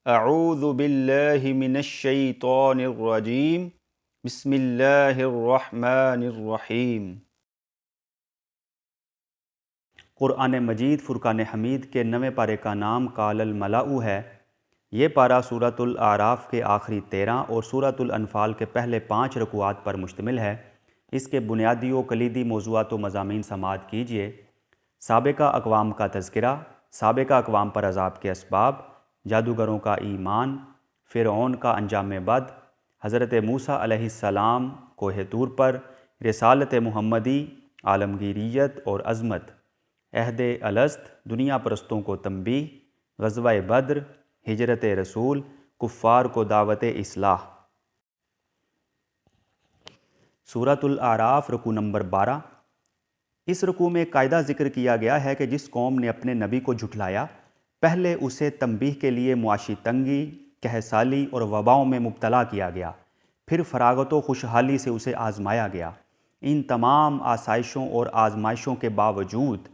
اعوذ باللہ من الشیطان الرجیم بسم اللہ الرحمن الرحیم۔ قرآن مجید فرقان حمید کے 9ویں پارے کا نام قال الملأ ہے۔ یہ پارہ سورۃ الاعراف کے آخری 13 اور سورۃ الانفال کے پہلے 5 رکوعات پر مشتمل ہے۔ اس کے بنیادی و کلیدی موضوعات و مضامین سماعت کیجیے۔ سابقہ اقوام کا تذکرہ، سابقہ اقوام پر عذاب کے اسباب، جادوگروں کا ایمان، فرعون کا انجام بد، حضرت موسیٰ علیہ السلام کوہ طور پر، رسالت محمدی، عالمگیریت اور عظمت، عہد الست، دنیا پرستوں کو تنبیہ، غزوہ بدر، ہجرت رسول، کفار کو دعوت اصلاح۔ سورۃ الاعراف رکوع نمبر 12۔ اس رکوع میں قاعدہ ذکر کیا گیا ہے کہ جس قوم نے اپنے نبی کو جھٹلایا، پہلے اسے تنبیہ کے لیے معاشی تنگی، کہسالی اور وباؤں میں مبتلا کیا گیا، پھر فراغت و خوشحالی سے اسے آزمایا گیا۔ ان تمام آسائشوں اور آزمائشوں کے باوجود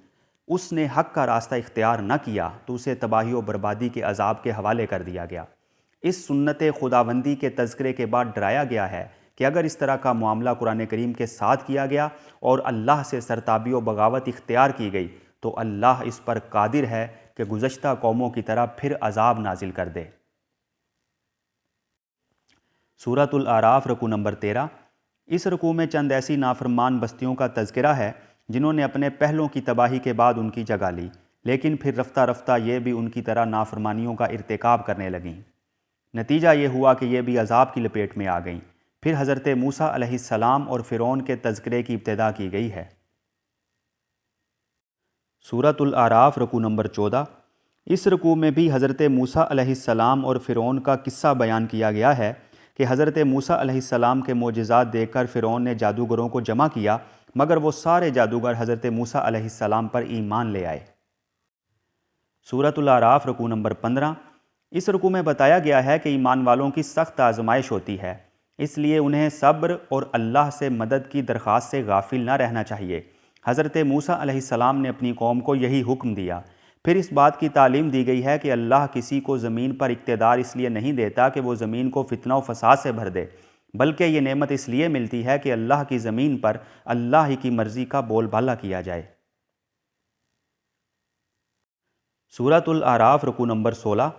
اس نے حق کا راستہ اختیار نہ کیا تو اسے تباہی و بربادی کے عذاب کے حوالے کر دیا گیا۔ اس سنت خداوندی کے تذکرے کے بعد ڈرایا گیا ہے کہ اگر اس طرح کا معاملہ قرآن کریم کے ساتھ کیا گیا اور اللہ سے سرتابی و بغاوت اختیار کی گئی تو اللہ اس پر قادر ہے کہ گزشتہ قوموں کی طرح پھر عذاب نازل کر دے۔ سورۃ الاعراف رکوع نمبر 13۔ اس رکوع میں چند ایسی نافرمان بستیوں کا تذکرہ ہے جنہوں نے اپنے پہلوں کی تباہی کے بعد ان کی جگہ لی، لیکن پھر رفتہ رفتہ یہ بھی ان کی طرح نافرمانیوں کا ارتکاب کرنے لگیں۔ نتیجہ یہ ہوا کہ یہ بھی عذاب کی لپیٹ میں آ گئیں۔ پھر حضرت موسیٰ علیہ السلام اور فرعون کے تذکرے کی ابتدا کی گئی ہے۔ سورۃ الاعراف رکوع نمبر 14۔ اس رکوع میں بھی حضرت موسیٰ علیہ السلام اور فرعون کا قصہ بیان کیا گیا ہے کہ حضرت موسیٰ علیہ السلام کے معجزات دیکھ کر فرعون نے جادوگروں کو جمع کیا، مگر وہ سارے جادوگر حضرت موسیٰ علیہ السلام پر ایمان لے آئے۔ سورۃ الاعراف رکوع نمبر 15۔ اس رکوع میں بتایا گیا ہے کہ ایمان والوں کی سخت آزمائش ہوتی ہے، اس لیے انہیں صبر اور اللہ سے مدد کی درخواست سے غافل نہ رہنا چاہیے۔ حضرت موسیٰ علیہ السلام نے اپنی قوم کو یہی حکم دیا۔ پھر اس بات کی تعلیم دی گئی ہے کہ اللہ کسی کو زمین پر اقتدار اس لیے نہیں دیتا کہ وہ زمین کو فتنہ و فساد سے بھر دے، بلکہ یہ نعمت اس لیے ملتی ہے کہ اللہ کی زمین پر اللہ ہی کی مرضی کا بول بالا کیا جائے۔ سورۃ الاعراف رکوع نمبر 16۔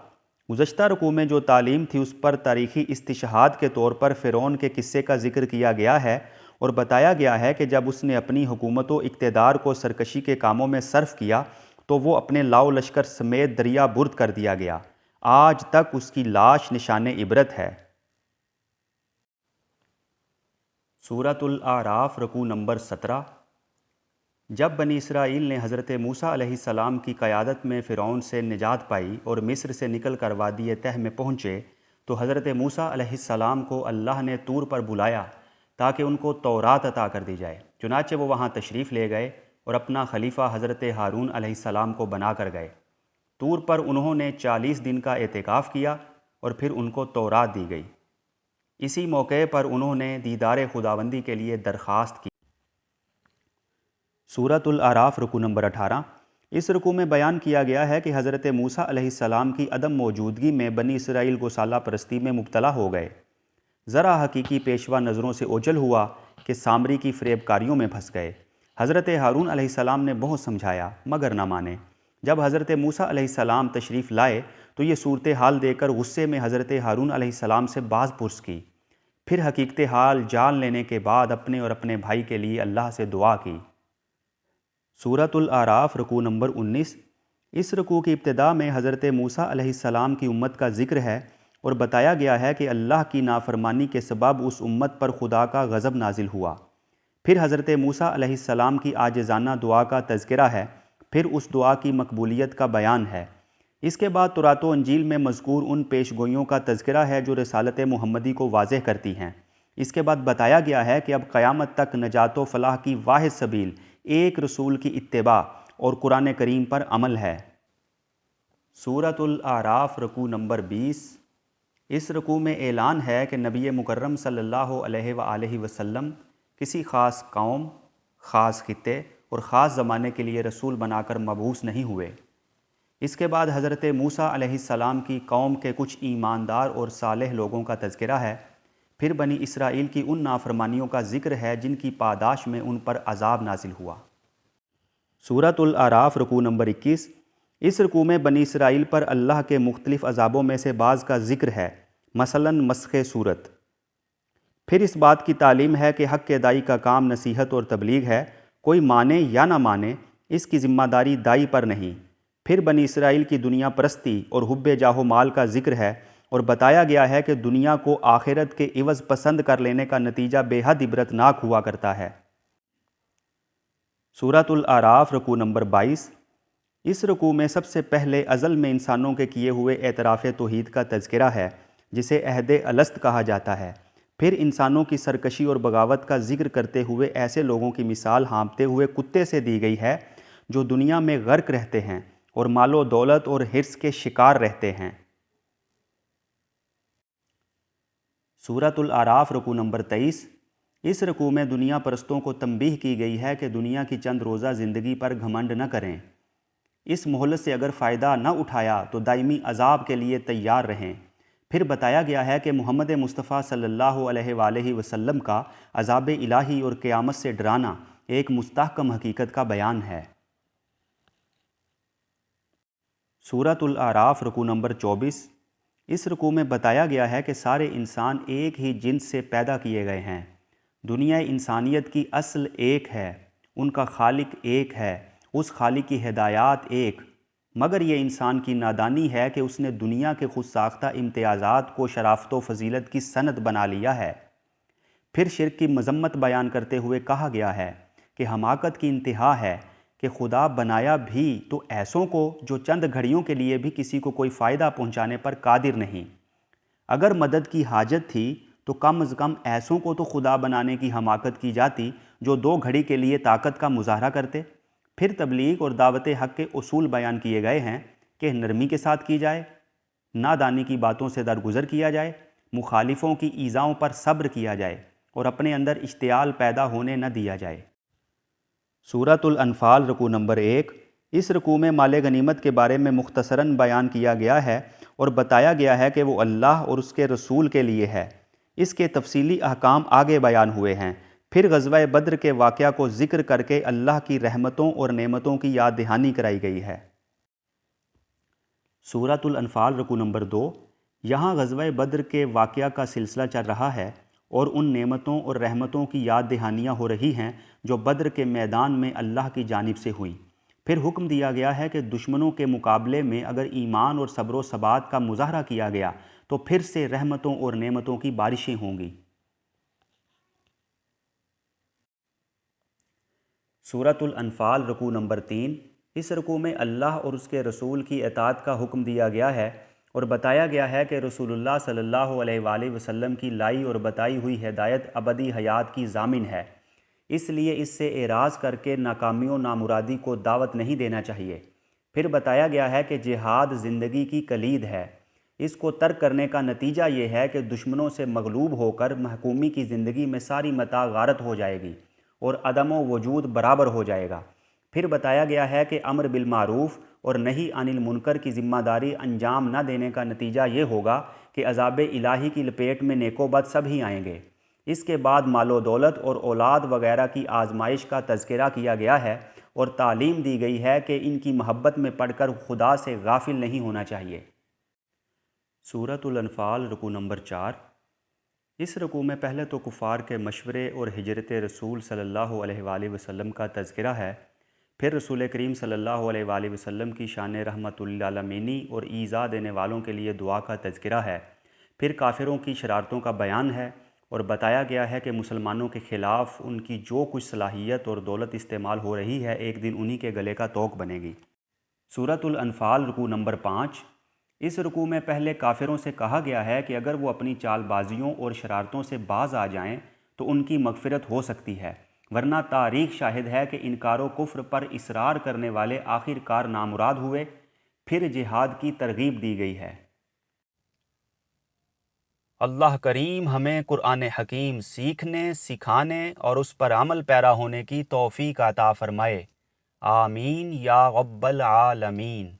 گزشتہ رکوع میں جو تعلیم تھی اس پر تاریخی استشہاد کے طور پر فرعون کے قصے کا ذکر کیا گیا ہے اور بتایا گیا ہے کہ جب اس نے اپنی حکومت و اقتدار کو سرکشی کے کاموں میں صرف کیا تو وہ اپنے لاؤ لشکر سمیت دریا برد کر دیا گیا۔ آج تک اس کی لاش نشان عبرت ہے۔ سورۃ الاعراف رکوع نمبر 17۔ جب بنی اسرائیل نے حضرت موسیٰ علیہ السلام کی قیادت میں فرعون سے نجات پائی اور مصر سے نکل کر وادی تہ میں پہنچے تو حضرت موسیٰ علیہ السلام کو اللہ نے طور پر بلایا تاکہ ان کو تورات عطا کر دی جائے۔ چنانچہ وہ وہاں تشریف لے گئے اور اپنا خلیفہ حضرت ہارون علیہ السلام کو بنا کر گئے۔ طور پر انہوں نے 40 دن کا اعتکاف کیا اور پھر ان کو تورات دی گئی۔ اسی موقع پر انہوں نے دیدار خداوندی کے لیے درخواست کی۔ سورۃ الاعراف رکوع نمبر 18۔ اس رکوع میں بیان کیا گیا ہے کہ حضرت موسیٰ علیہ السلام کی عدم موجودگی میں بنی اسرائیل گوسالہ پرستی میں مبتلا ہو گئے۔ ذرا حقیقی پیشوا نظروں سے اوجھل ہوا کہ سامری کی فریب کاریوں میں پھنس گئے۔ حضرت ہارون علیہ السلام نے بہت سمجھایا مگر نہ مانے۔ جب حضرت موسیٰ علیہ السلام تشریف لائے تو یہ صورتحال دیکھ کر غصے میں حضرت ہارون علیہ السلام سے باز پرس کی، پھر حقیقت حال جان لینے کے بعد اپنے اور اپنے بھائی کے لیے اللہ سے دعا کی۔ سورۃ الاعراف رکوع نمبر 19۔ اس رکوع کی ابتدا میں حضرت موسیٰ علیہ السلام کی امت کا ذکر ہے اور بتایا گیا ہے کہ اللہ کی نافرمانی کے سبب اس امت پر خدا کا غضب نازل ہوا۔ پھر حضرت موسیٰ علیہ السلام کی عاجزانہ دعا کا تذکرہ ہے، پھر اس دعا کی مقبولیت کا بیان ہے۔ اس کے بعد تورات و انجیل میں مذکور ان پیش گوئیوں کا تذکرہ ہے جو رسالت محمدی کو واضح کرتی ہیں۔ اس کے بعد بتایا گیا ہے کہ اب قیامت تک نجات و فلاح کی واحد سبیل ایک رسول کی اتباع اور قرآن کریم پر عمل ہے۔ سورۃ الاعراف رکوع نمبر 20۔ اس رکوع میں اعلان ہے کہ نبی مکرم صلی اللہ علیہ وآلہ وسلم کسی خاص قوم، خاص خطے اور خاص زمانے کے لیے رسول بنا کر مبعوث نہیں ہوئے۔ اس کے بعد حضرت موسیٰ علیہ السلام کی قوم کے کچھ ایماندار اور صالح لوگوں کا تذکرہ ہے۔ پھر بنی اسرائیل کی ان نافرمانیوں کا ذکر ہے جن کی پاداش میں ان پر عذاب نازل ہوا۔ سورۃ الاعراف رکوع نمبر 21۔ اس رکوع میں بنی اسرائیل پر اللہ کے مختلف عذابوں میں سے بعض کا ذکر ہے، مثلاً مسخ صورت۔ پھر اس بات کی تعلیم ہے کہ حق کے دائی کا کام نصیحت اور تبلیغ ہے، کوئی مانے یا نہ مانے اس کی ذمہ داری دائی پر نہیں۔ پھر بنی اسرائیل کی دنیا پرستی اور حب جاہ و مال کا ذکر ہے اور بتایا گیا ہے کہ دنیا کو آخرت کے عوض پسند کر لینے کا نتیجہ بے حد عبرتناک ہوا کرتا ہے۔ سورۃ الاعراف رکوع نمبر 22۔ اس رکوع میں سب سے پہلے ازل میں انسانوں کے کیے ہوئے اعتراف توحید کا تذکرہ ہے جسے عہد الست کہا جاتا ہے۔ پھر انسانوں کی سرکشی اور بغاوت کا ذکر کرتے ہوئے ایسے لوگوں کی مثال ہانپتے ہوئے کتے سے دی گئی ہے جو دنیا میں غرق رہتے ہیں اور مال و دولت اور حرص کے شکار رہتے ہیں۔ سورۃ الاعراف رکوع نمبر 23۔ اس رکوع میں دنیا پرستوں کو تنبیہ کی گئی ہے کہ دنیا کی چند روزہ زندگی پر گھمنڈ نہ کریں۔ اس مہلت سے اگر فائدہ نہ اٹھایا تو دائمی عذاب کے لیے تیار رہیں۔ پھر بتایا گیا ہے کہ محمد مصطفیٰ صلی اللہ علیہ وآلہ وسلم کا عذاب الہی اور قیامت سے ڈرانا ایک مستحکم حقیقت کا بیان ہے۔ سورۃ الاعراف رکوع نمبر 24۔ اس رکوع میں بتایا گیا ہے کہ سارے انسان ایک ہی جنس سے پیدا کیے گئے ہیں۔ دنیا انسانیت کی اصل ایک ہے، ان کا خالق ایک ہے، اس خالق کی ہدایات ایک، مگر یہ انسان کی نادانی ہے کہ اس نے دنیا کے خود ساختہ امتیازات کو شرافت و فضیلت کی سند بنا لیا ہے۔ پھر شرک کی مذمت بیان کرتے ہوئے کہا گیا ہے کہ حماقت کی انتہا ہے کہ خدا بنایا بھی تو ایسوں کو جو چند گھڑیوں کے لیے بھی کسی کو کوئی فائدہ پہنچانے پر قادر نہیں۔ اگر مدد کی حاجت تھی تو کم از کم ایسوں کو تو خدا بنانے کی حماقت کی جاتی جو 2 گھڑی کے لیے طاقت کا مظاہرہ کرتے۔ پھر تبلیغ اور دعوت حق کے اصول بیان کیے گئے ہیں کہ نرمی کے ساتھ کی جائے، نادانی کی باتوں سے درگزر کیا جائے، مخالفوں کی ایذاؤں پر صبر کیا جائے اور اپنے اندر اشتعال پیدا ہونے نہ دیا جائے۔ سورۃ الانفال رکوع نمبر 1۔ اس رکوع میں مال غنیمت کے بارے میں مختصراً بیان کیا گیا ہے اور بتایا گیا ہے کہ وہ اللہ اور اس کے رسول کے لیے ہے۔ اس کے تفصیلی احکام آگے بیان ہوئے ہیں۔ پھر غزوہ بدر کے واقعہ کو ذکر کر کے اللہ کی رحمتوں اور نعمتوں کی یاد دہانی کرائی گئی ہے۔ سورۃ الانفال رکوع نمبر 2۔ یہاں غزوہ بدر کے واقعہ کا سلسلہ چل رہا ہے اور ان نعمتوں اور رحمتوں کی یاد دہانیاں ہو رہی ہیں جو بدر کے میدان میں اللہ کی جانب سے ہوئیں۔ پھر حکم دیا گیا ہے کہ دشمنوں کے مقابلے میں اگر ایمان اور صبر و ثبات کا مظاہرہ کیا گیا تو پھر سے رحمتوں اور نعمتوں کی بارشیں ہوں گی۔ سورۃ الانفال رکوع نمبر 3۔ اس رکوع میں اللہ اور اس کے رسول کی اطاعت کا حکم دیا گیا ہے اور بتایا گیا ہے کہ رسول اللہ صلی اللہ علیہ وآلہ وسلم کی لائی اور بتائی ہوئی ہدایت ابدی حیات کی ضامن ہے، اس لیے اس سے اعراض کر کے ناکامی و نامرادی کو دعوت نہیں دینا چاہیے۔ پھر بتایا گیا ہے کہ جہاد زندگی کی کلید ہے، اس کو ترک کرنے کا نتیجہ یہ ہے کہ دشمنوں سے مغلوب ہو کر محکومی کی زندگی میں ساری متاع غارت ہو جائے گی اور عدم و وجود برابر ہو جائے گا۔ پھر بتایا گیا ہے کہ امر بالمعروف اور نہی عن المنکر کی ذمہ داری انجام نہ دینے کا نتیجہ یہ ہوگا کہ عذاب الہی کی لپیٹ میں نیک و بد سب ہی آئیں گے۔ اس کے بعد مال و دولت اور اولاد وغیرہ کی آزمائش کا تذکرہ کیا گیا ہے اور تعلیم دی گئی ہے کہ ان کی محبت میں پڑھ کر خدا سے غافل نہیں ہونا چاہیے۔ سورۃ الانفال رکوع نمبر 4۔ اس رکوع میں پہلے تو کفار کے مشورے اور ہجرت رسول صلی اللہ علیہ وآلہ وسلم کا تذکرہ ہے، پھر رسول کریم صلی اللہ علیہ وآلہ وسلم کی شان رحمت للعالمینی اور ایذا دینے والوں کے لیے دعا کا تذکرہ ہے، پھر کافروں کی شرارتوں کا بیان ہے اور بتایا گیا ہے کہ مسلمانوں کے خلاف ان کی جو کچھ صلاحیت اور دولت استعمال ہو رہی ہے ایک دن انہی کے گلے کا توق بنے گی۔ سورۃ الانفال رکوع نمبر 5۔ اس رکوع میں پہلے کافروں سے کہا گیا ہے کہ اگر وہ اپنی چال بازیوں اور شرارتوں سے باز آ جائیں تو ان کی مغفرت ہو سکتی ہے، ورنہ تاریخ شاہد ہے کہ انکار و کفر پر اصرار کرنے والے آخر کار نامراد ہوئے۔ پھر جہاد کی ترغیب دی گئی ہے۔ اللہ کریم ہمیں قرآن حکیم سیکھنے، سکھانے اور اس پر عمل پیرا ہونے کی توفیق عطا فرمائے، آمین یا رب العالمین۔